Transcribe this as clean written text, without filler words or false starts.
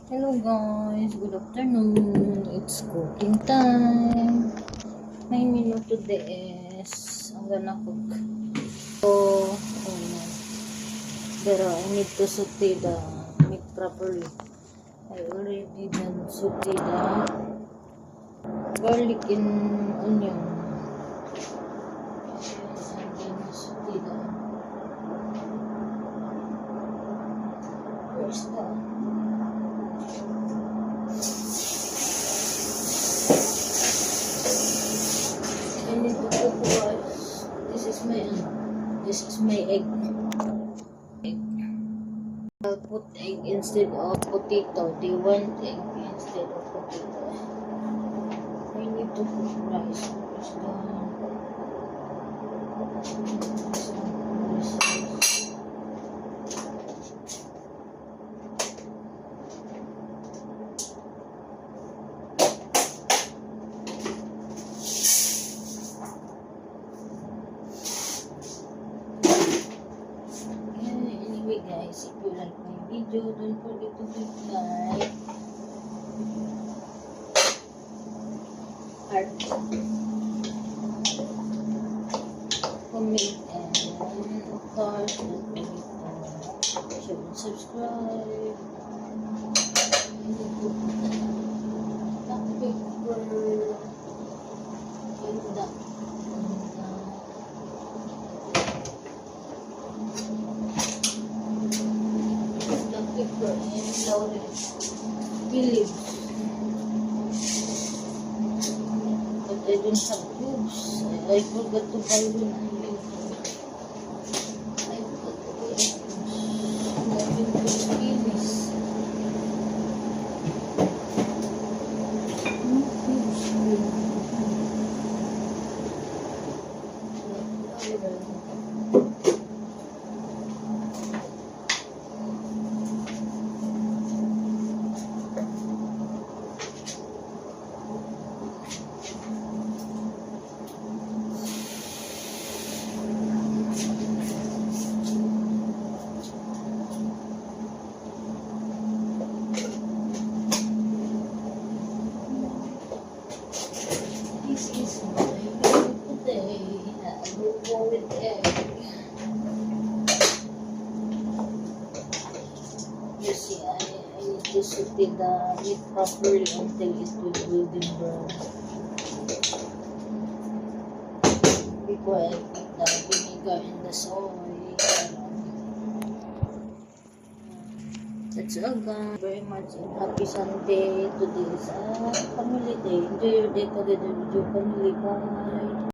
Hello guys, good afternoon. It's cooking time. My menu today is I'm gonna cook. Pero I need to saute the meat properly. I already done saute the garlic and onion. And then saute the first I need to cook rice. This is my egg. I'll put egg instead of potato. They want egg instead of potato. I need to cook rice. Anyway guys, if you like my video, don't forget to click like, heart, comment, and of course, don't forget to share and subscribe. Black pepper and black pepper and laurel leaves. But I don't have cubes. I forgot to buy when I went. I forgot to buy cubes. I went to Philippines. This is my food today. I will go with egg. You see, I need to saute the meat properly until it will golden brown. Before I put the vinegar and the soy. That's all guys. Very much and happy Sunday. Today is a family day. Enjoy your day together with your family. Bye.